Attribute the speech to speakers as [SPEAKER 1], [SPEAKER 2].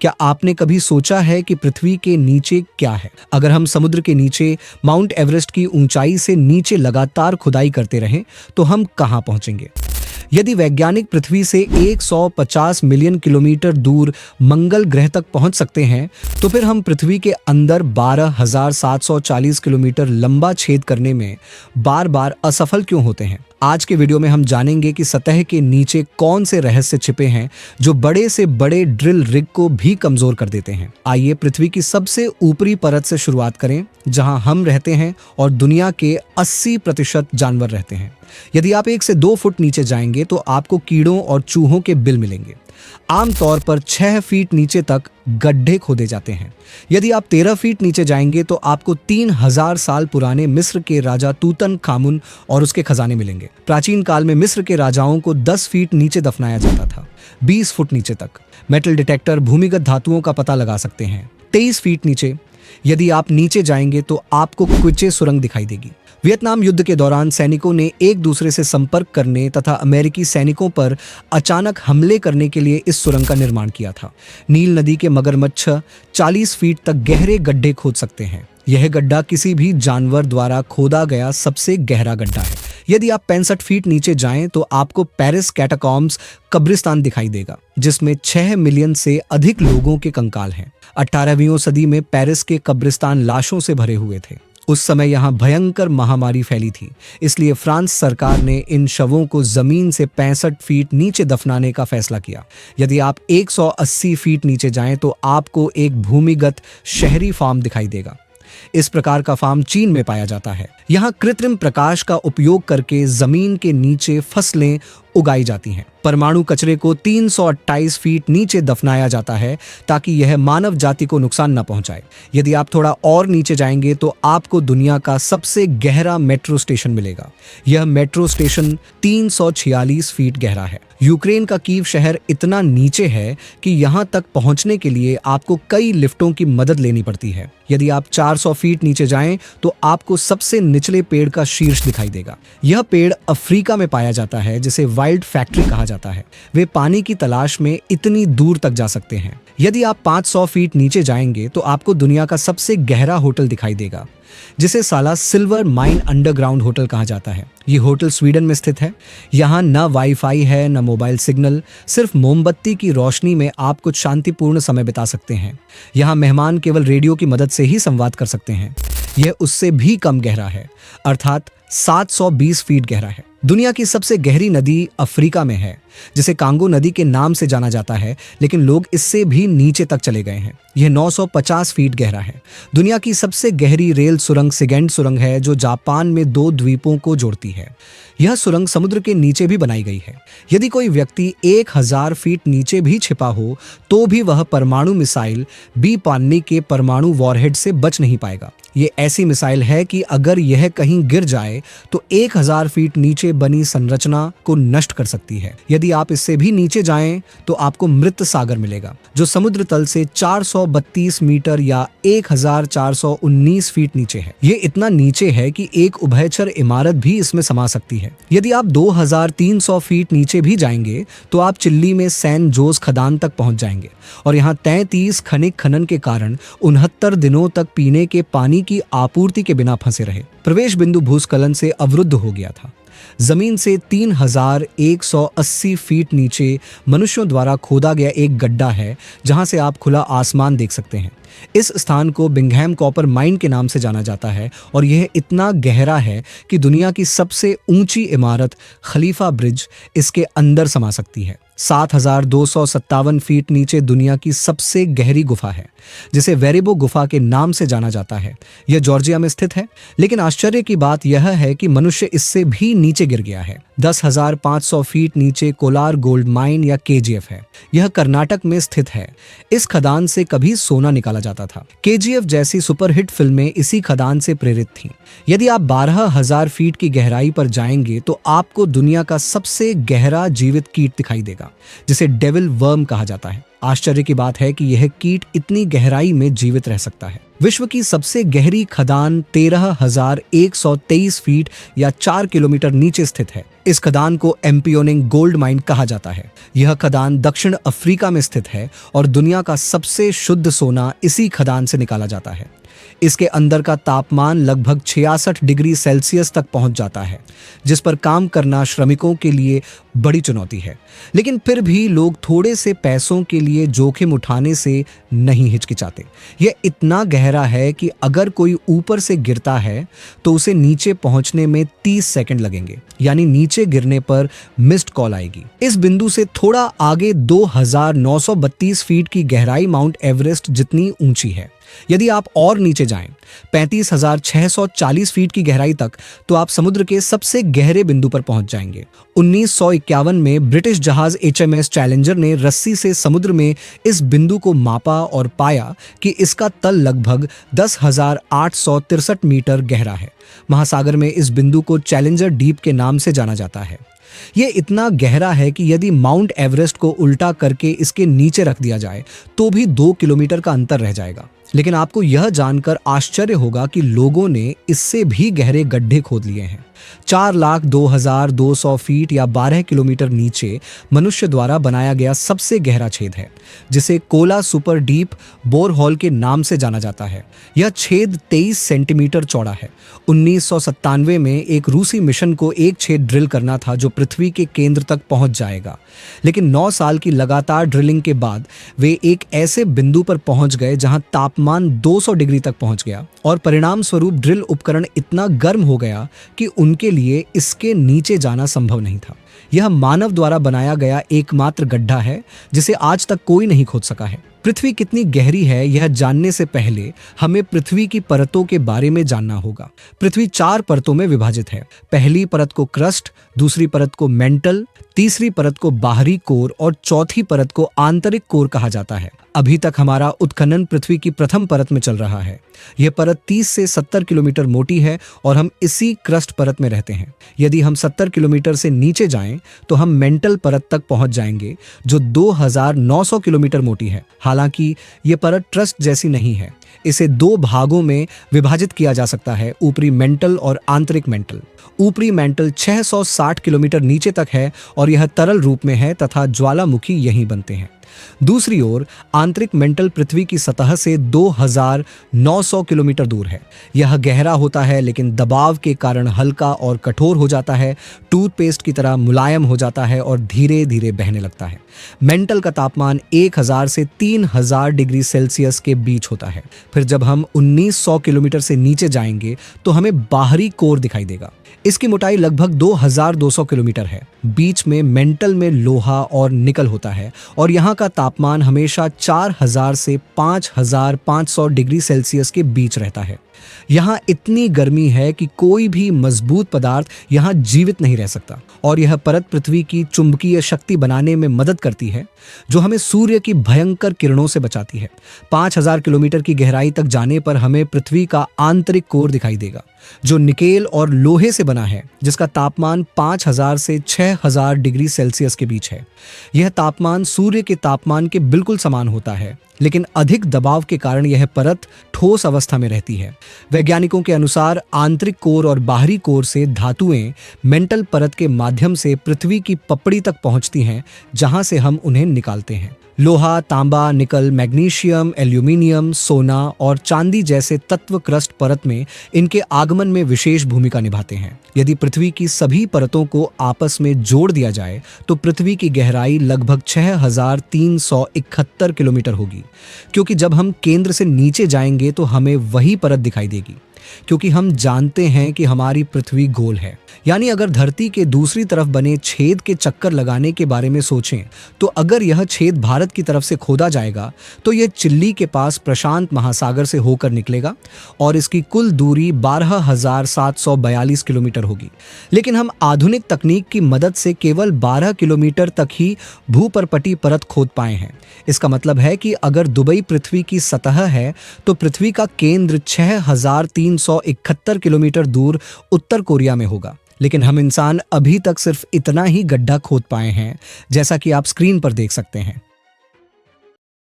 [SPEAKER 1] क्या आपने कभी सोचा है कि पृथ्वी के नीचे क्या है? अगर हम समुद्र के नीचे माउंट एवरेस्ट की ऊंचाई से नीचे लगातार खुदाई करते रहें तो हम कहां पहुंचेंगे? यदि वैज्ञानिक पृथ्वी से 150 मिलियन किलोमीटर दूर मंगल ग्रह तक पहुंच सकते हैं, तो फिर हम पृथ्वी के अंदर 12,740 किलोमीटर लंबा छेद करने में बार बार असफल क्यों होते हैं? आज के वीडियो में हम जानेंगे कि सतह के नीचे कौन से रहस्य छिपे हैं जो बड़े से बड़े ड्रिल रिग को भी कमजोर कर देते हैं। आइए पृथ्वी की सबसे ऊपरी परत से शुरुआत करें, जहां हम रहते हैं और दुनिया के 80% जानवर रहते हैं। यदि आप 1 से 2 फुट नीचे जाएंगे तो आपको कीड़ों और चूहों के बिल मिलेंगे। आमतौर पर 6 फीट नीचे तक गड्ढे खोदे जाते हैं। यदि आप 13 फीट नीचे जाएंगे तो आपको 3000 साल पुराने मिस्र के राजा तूतनखामुन और उसके खजाने मिलेंगे। प्राचीन काल में मिस्र के राजाओं को 10 फीट नीचे दफनाया जाता था। 20 फुट नीचे तक मेटल डिटेक्टर भूमिगत धातुओं का पता लगा सकते हैं। 23 फीट नीचे यदि आप नीचे जाएंगे तो आपको क्विचे सुरंग दिखाई देगी। वियतनाम युद्ध के दौरान सैनिकों ने एक दूसरे से संपर्क करने तथा अमेरिकी सैनिकों पर अचानक हमले करने के लिए इस सुरंग का निर्माण किया था। नील नदी के मगरमच्छ 40 फीट तक गहरे गड्ढे खोद सकते हैं। यह गड्ढा किसी भी जानवर द्वारा खोदा गया सबसे गहरा गड्ढा है। यदि आप 65 फीट नीचे जाएं तो आपको पेरिस कैटाकॉम्ब्स कब्रिस्तान दिखाई देगा, जिसमें 6 मिलियन से अधिक लोगों के कंकाल हैं। 18वीं सदी में पेरिस के कब्रिस्तान लाशों से भरे हुए थे। उस समय यहाँ भयंकर महामारी फैली थी, इसलिए फ्रांस सरकार ने इन शवों को जमीन से 65 फीट नीचे दफनाने का फैसला किया। यदि आप 180 फीट नीचे जाएं तो आपको एक भूमिगत शहरी फार्म दिखाई देगा। इस प्रकार का फार्म चीन में पाया जाता है। यहाँ कृत्रिम प्रकाश का उपयोग करके जमीन के नीचे फसलें उगाई जाती हैं। परमाणु कचरे को 328 फीट नीचे दफनाया जाता है ताकि यह मानव जाति को नुकसान न पहुंचाए। यदि आप थोड़ा और नीचे जाएंगे तो आपको दुनिया का सबसे गहरा मेट्रो स्टेशन मिलेगा। यह मेट्रो स्टेशन 346 फीट गहरा है। यूक्रेन का कीव शहर इतना नीचे है कि यहाँ तक पहुंचने के लिए आपको कई लिफ्टों की मदद लेनी पड़ती है। यदि आप 400 फीट नीचे जाएं तो आपको सबसे निचले पेड़ का शीर्ष दिखाई देगा। यह पेड़ अफ्रीका में पाया जाता है, जिसे वाइल्ड फैक्ट्री कहा जाता है। वे पानी की तलाश में इतनी दूर तक जा सकते हैं। यदि आप 500 फीट नीचे जाएंगे तो आपको दुनिया का सबसे गहरा होटल दिखाई देगा, जिसे साला सिल्वर माइन अंडरग्राउंड होटल कहा जाता है। ये होटल स्वीडन में स्थित है। यहाँ न वाईफाई है न मोबाइल सिग्नल, सिर्फ मोमबत्ती की रोशनी में आप कुछ शांतिपूर्ण समय बिता सकते हैं। यहाँ मेहमान केवल रेडियो की मदद से ही संवाद कर सकते हैं। यह उससे भी कम गहरा है, अर्थात 720 फीट गहरा है। दुनिया की सबसे गहरी नदी अफ्रीका में है, जिसे कांगो नदी के नाम से जाना जाता है, लेकिन लोग इससे भी नीचे तक चले गए हैं। यह 950 फीट गहरा है। दुनिया की सबसे गहरी रेल सुरंग सिगेंट सुरंग है, जो जापान में 2 द्वीपों को जोड़ती है। यह सुरंग समुद्र के नीचे भी बनाई गई है। यदि कोई व्यक्ति 1000 फीट नीचे भी छिपा हो तो भी वह परमाणु मिसाइल बी पान्नी के परमाणु वॉरहेड से बच नहीं पाएगा। ये ऐसी मिसाइल है कि अगर यह कहीं गिर जाए तो 1000 फीट नीचे बनी संरचना को नष्ट कर सकती है। यदि आप इससे भी नीचे जाएं तो आपको मृत सागर मिलेगा, जो समुद्र तल से 432 मीटर या 1419 फीट नीचे है। ये इतना नीचे है कि एक उभयचर इमारत भी इसमें समा सकती है। यदि आप 2300 फीट नीचे भी जाएंगे तो आप चिल्ली में सैन जोस खदान तक पहुंच जाएंगे और यहाँ 33 खनिक खनन के कारण 69 दिनों तक पीने के पानी की आपूर्ति के बिना फंसे रहे। प्रवेश बिंदु भूस्खलन से अवरुद्ध हो गया था। जमीन से 3180 फीट नीचे मनुष्यों द्वारा खोदा गया एक गड्ढा है, जहां से आप खुला आसमान देख सकते हैं। इस स्थान को बिंघम कॉपर माइन के नाम से जाना जाता है और यह इतना गहरा है कि दुनिया की सबसे ऊंची इमारत खलीफा ब्रिज इसके अंदर समा सकती है। 7257 फीट नीचे दुनिया की सबसे गहरी गुफा है, जिसे वेरिबो गुफा के नाम से जाना जाता है। यह जॉर्जिया में स्थित है, लेकिन आश्चर्य की बात यह है कि मनुष्य इससे भी नीचे गिर गया है। 10,500 फीट नीचे कोलार गोल्ड माइन या केजीएफ है। यह कर्नाटक में स्थित है। इस खदान से कभी सोना निकाला जाता था। केजीएफ जैसी सुपरहिट फिल्में इसी खदान से प्रेरित थीं। यदि आप 12,000 फीट की गहराई पर जाएंगे तो आपको दुनिया का सबसे गहरा जीवित कीट दिखाई देगा। जिसे डेविल वर्म कहा जाता है। आश्चर्य की बात है कि यह कीट इतनी गहराई में जीवित रह सकता है। विश्व की सबसे गहरी खदान 13,123 फीट या 4 किलोमीटर नीचे स्थित है। इस खदान को एम्पियोनिंग गोल्ड माइन कहा जाता है। यह खदान दक्षिण अफ्रीका में स्थित है और दुनिया का सबसे शुद्ध सोना इसी खदान से निकाला जाता है। इसके अंदर का तापमान लगभग 66 डिग्री सेल्सियस तक पहुंच जाता है, जिस पर काम करना श्रमिकों के लिए बड़ी चुनौती है। लेकिन फिर भी लोग थोड़े से पैसों के लिए जोखिम उठाने से नहीं हिचकिचाते। यह इतना गहरा है कि अगर कोई ऊपर से गिरता है तो उसे नीचे पहुंचने में 30 सेकंड लगेंगे, यानी नीचे गिरने पर मिस्ड कॉल आएगी। इस बिंदु से थोड़ा आगे 2,932 फीट की गहराई माउंट एवरेस्ट जितनी ऊंची है। यदि आप और नीचे जाएं 35,640 फीट की गहराई तक, तो आप समुद्र के सबसे गहरे बिंदु पर पहुंच जाएंगे। 1951 में ब्रिटिश जहाज HMS चैलेंजर ने रस्सी से समुद्र में इस बिंदु को मापा और पाया कि इसका तल लगभग 10,863 मीटर गहरा है। महासागर में इस बिंदु को चैलेंजर डीप के नाम से जाना जाता है। यह इतना गहरा है कि यदि माउंट एवरेस्ट को उल्टा करके इसके नीचे रख दिया जाए तो भी 2 किलोमीटर का अंतर रह जाएगा। लेकिन आपको यह जानकर आश्चर्य होगा कि लोगों ने इससे भी गहरे गड्ढे खोद लिए हैं। 4,02,200 फीट या 12 किलोमीटर नीचे मनुष्य द्वारा बनाया गया सबसे गहरा छेद है, जिसे कोला सुपर डीप बोरहोल के नाम से जाना जाता है। यह छेद 23 सेंटीमीटर चौड़ा है। 1997 में एक रूसी मिशन को एक छेद ड्रिल करना था जो पृथ्वी के केंद्र तक पहुंच जाएगा, लेकिन 9 साल की लगातार ड्रिलिंग के बाद वे एक ऐसे बिंदु पर पहुंच गए जहां तापमान 200 डिग्री तक पहुंच गया और परिणाम स्वरूप ड्रिल उपकरण इतना गर्म हो गया कि उनके लिए इसके नीचे जाना संभव नहीं था। यह मानव द्वारा बनाया गया एकमात्र गड्ढा है जिसे आज तक कोई नहीं खोद सका है। पृथ्वी कितनी गहरी है यह जानने से पहले हमें पृथ्वी की परतों के बारे में जानना होगा। पृथ्वी 4 परतों में विभाजित है। पहली परत को क्रस्ट, दूसरी परत को मेंटल, तीसरी परत को बाहरी कोर और चौथी परत को आंतरिक कोर कहा जाता है। अभी तक हमारा उत्खनन पृथ्वी की प्रथम परत में चल रहा है। यह परत 30 से 70 किलोमीटर मोटी है और हम इसी क्रस्ट परत में रहते हैं। यदि हम 70 किलोमीटर से नीचे जाएं तो हम मेंटल परत तक पहुंच जाएंगे जो 2,900 किलोमीटर मोटी है। हालांकि यह परत ट्रस्ट जैसी नहीं है। इसे 2 भागों में विभाजित किया जा सकता है, ऊपरी मेंटल और आंतरिक मेंटल। ऊपरी मेंटल 660 किलोमीटर नीचे तक है और यह तरल रूप में है तथा ज्वालामुखी यहीं बनते हैं। दूसरी ओर आंतरिक मेंटल पृथ्वी की सतह से 2,900 किलोमीटर दूर है। यह गहरा होता है लेकिन दबाव के कारण हल्का और कठोर हो जाता है, टूथपेस्ट की तरह मुलायम हो जाता है और धीरे धीरे बहने लगता है। मेंटल का तापमान 1,000 से 3,000 डिग्री सेल्सियस के बीच होता है। फिर जब हम 1900 किलोमीटर से नीचे जाएंगे तो हमें बाहरी कोर दिखाई देगा। इसकी मोटाई लगभग 2,200 किलोमीटर है। बीच में मेंटल में लोहा और निकल होता है और यहाँ का तापमान हमेशा 4,000 से 5,500 डिग्री सेल्सियस के बीच रहता है। यहाँ इतनी गर्मी है कि कोई भी मजबूत पदार्थ यहाँ जीवित नहीं रह सकता और यह परत पृथ्वी की चुंबकीय शक्ति बनाने में मदद करती है, जो हमें सूर्य की भयंकर किरणों से बचाती है। 5,000 किलोमीटर की गहराई तक जाने पर हमें पृथ्वी का आंतरिक कोर दिखाई देगा, जो निकेल और लोहे से बना है, जिसका तापमान 5,000 से 6,000 डिग्री सेल्सियस के बीच है। यह तापमान सूर्य के तापमान के बिल्कुल समान होता है, लेकिन अधिक दबाव के कारण यह परत ठोस अवस्था में रहती है। वैज्ञानिकों के अनुसार आंतरिक कोर और बाहरी कोर से धातुएं मेंटल परत के माध्यम से पृथ्वी की पपड़ी तक पहुंचती हैं, जहां से हम उन्हें निकालते हैं। लोहा, तांबा, निकल, मैग्नीशियम, एल्यूमिनियम, सोना और चांदी जैसे तत्व क्रस्ट परत में इनके आगमन में विशेष भूमिका निभाते हैं। यदि पृथ्वी की सभी परतों को आपस में जोड़ दिया जाए तो पृथ्वी की गहराई लगभग 6,371 किलोमीटर होगी। क्योंकि जब हम केंद्र से नीचे जाएंगे तो हमें वही परत दिखाई देगी, क्योंकि हम जानते हैं कि हमारी पृथ्वी गोल है। यानी अगर धरती के दूसरी तरफ बने छेद के चक्कर लगाने के बारे में सोचें तो अगर यह छेद भारत की तरफ से खोदा जाएगा तो यह चिल्ली के पास प्रशांत महासागर से होकर निकलेगा और इसकी कुल दूरी 12,742 किलोमीटर होगी। लेकिन हम आधुनिक तकनीक की मदद से केवल 12 किलोमीटर तक ही भूपर्पटी परत खोद पाए हैं। इसका मतलब है कि अगर दुबई पृथ्वी की सतह है तो पृथ्वी का केंद्र 6,371 किलोमीटर दूर उत्तर कोरिया में होगा। लेकिन हम इंसान अभी तक सिर्फ इतना ही गड्ढा खोद पाए हैं, जैसा कि आप स्क्रीन पर देख सकते हैं।